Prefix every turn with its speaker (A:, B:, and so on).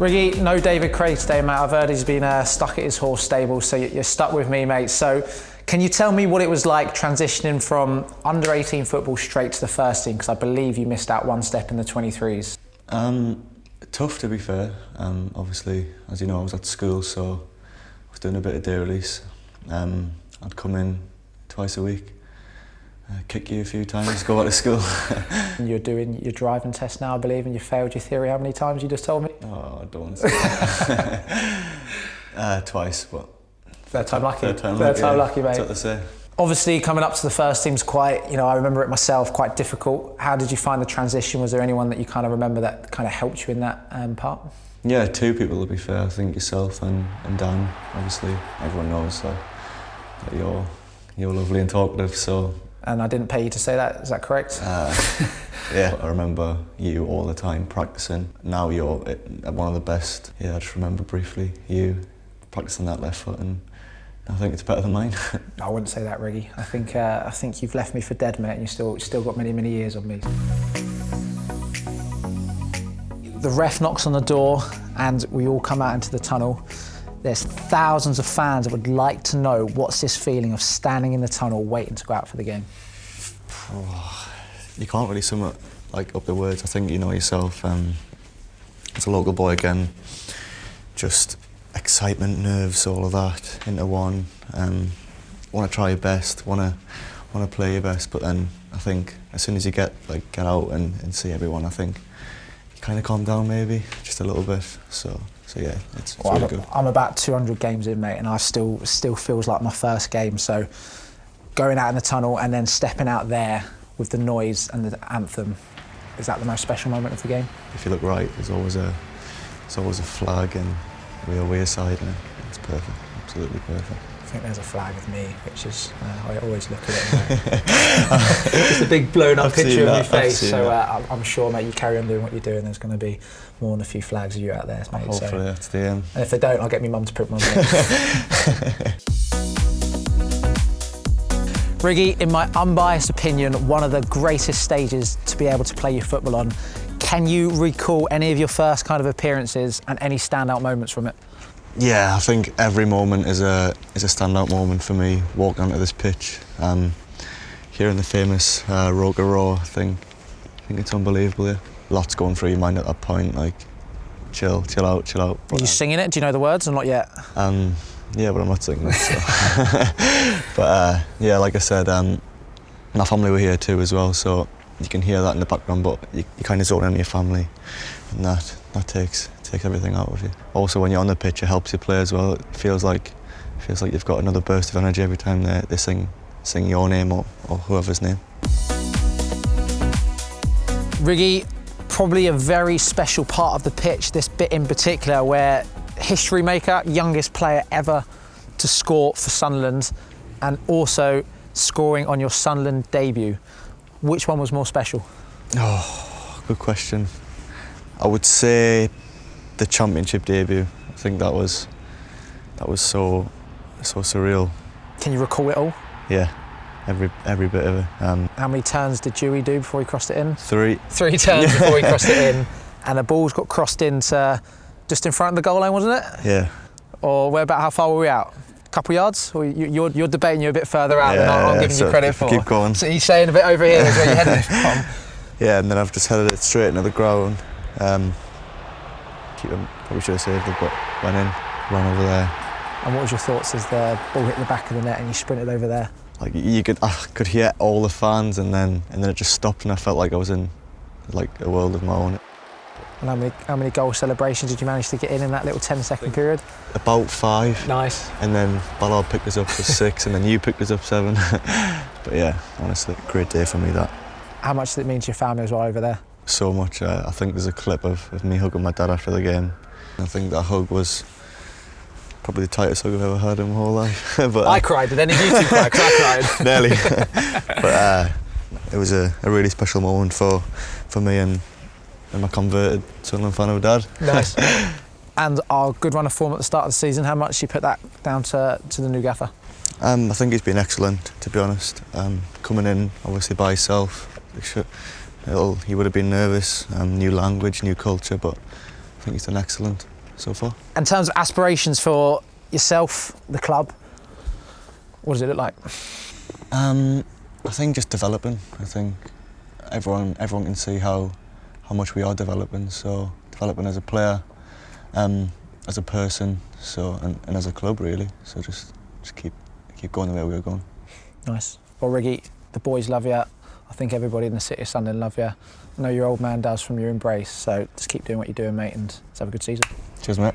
A: Riggy, no David Craig today, mate. I've heard he's been stuck at his horse stable, so you're stuck with me, mate. So can you tell me what it was like transitioning from under-18 football straight to the first team? Because I believe you missed out one step in the 23s.
B: Tough, to be fair. Obviously, as you know, I was at school, so I was doing a bit of day release. I'd come in twice a week, kick you a few times, go out to school.
A: You're doing your driving test now, I believe, and you failed your theory how many times, you just told me?
B: Oh, I don't want to say that. Twice, but...
A: Third time lucky.
B: Third time
A: lucky, mate.
B: That's what they say.
A: Obviously, coming up to the first team's quite, I remember it myself, quite difficult. How did you find the transition? Was there anyone that you kind of remember that kind of helped you in that part?
B: Yeah, two people, to be fair. I think yourself and Dan. Obviously, everyone knows that you're lovely and talkative, so...
A: And I didn't pay you to say that, is that correct?
B: Yeah, I remember you all the time practicing. Now you're one of the best. Yeah, I just remember briefly you practicing that left foot, and I think it's better than mine.
A: I wouldn't say that, Riggy. I think you've left me for dead, mate, and you've still got many, many years on me. The ref knocks on the door, and we all come out into the tunnel. There's thousands of fans that would like to know what's this feeling of standing in the tunnel waiting to go out for the game.
B: You can't really sum it up the words. I think you know yourself. As a local boy again, just excitement, nerves, all of that into one. Want to try your best, want to play your best, but then I think as soon as you get out and see everyone, I think you kind of calm down maybe just a little bit. So yeah, it's really good.
A: I'm about 200 games in, mate, and I still feels like my first game. So going out in the tunnel and then stepping out there with the noise and the anthem, is that the most special moment of the game?
B: If you look right, there's always a flag, and we're away side, and it's perfect, absolutely perfect.
A: I think there's a flag of me, which is, I always look at it. Just a big blown up picture of your face. So I'm sure, mate, you carry on doing what you're doing. There's going to be more than a few flags of you out there, mate.
B: Hopefully, that's the end.
A: And if they don't, I'll get my mum to print one. Riggy, in my unbiased opinion, one of the greatest stages to be able to play your football on. Can you recall any of your first kind of appearances and any standout moments from it?
B: Yeah, I think every moment is a standout moment for me, walking onto this pitch. Hearing the famous Roker Roar, I think it's unbelievable. Yeah. Lots going through your mind at that point, chill out.
A: Are you singing it? Do you know the words or not yet?
B: Yeah, but I'm not singing it. So. But yeah, like I said, my family were here too as well, so you can hear that in the background, but you kind of zone in on your family, and that takes everything out of you. Also, when you're on the pitch, it helps you play as well. It feels like you've got another burst of energy every time they sing your name or whoever's name.
A: Riggy, probably a very special part of the pitch, this bit in particular, where history maker, youngest player ever to score for Sunderland, and also scoring on your Sunderland debut. Which one was more special?
B: Oh, good question. I would say the Championship debut. I think that was so surreal.
A: Can you recall it all?
B: Yeah, every bit of it.
A: How many turns did Dewey do before he crossed it in?
B: 3.
A: 3 turns before he crossed it in, and the ball's got crossed into just in front of the goal line, wasn't it?
B: Yeah.
A: Or how far were we out? A couple yards? Or you're debating you're a bit further out than I'm giving you credit for.
B: Keep going.
A: So you're saying a bit over here is where you headed it from.
B: Yeah, and then I've just headed it straight into the ground. Probably should have saved it, but went in, ran over there.
A: And what was your thoughts as the ball hit the back of the net and you sprinted over there?
B: I could hear all the fans, and then it just stopped, and I felt like I was in a world of my own.
A: And how many goal celebrations did you manage to get in that little 10-second period?
B: About 5.
A: Nice.
B: And then Ballard picked us up for 6, and then you picked us up 7. But yeah, honestly, great day for me, that.
A: How much did it mean to your family as well over there?
B: So much. I think there's a clip of me hugging my dad after the game. I think that hug was probably the tightest hug I've ever had in my whole life. But,
A: I cried. Did any of you two cry? 'Cause I cried.
B: Nearly. But it was a really special moment for me and my converted Sunderland fan of dad.
A: Nice. And our good run of form at the start of the season, how much do you put that down to the new gaffer?
B: I think he's been excellent, to be honest. Coming in, obviously, by himself, he would have been nervous. New language, new culture, but I think he's done excellent so far.
A: In terms of aspirations for yourself, the club, what does it look like?
B: I think just developing. I think everyone can see how much we are developing. So developing as a player, as a person, and as a club really. So just keep going the way we're going.
A: Nice. Well, Riggy, the boys love you. I think everybody in the city of Sunderland love you. I know your old man does from your embrace. So just keep doing what you're doing, mate, and let's have a good season.
B: Cheers, mate.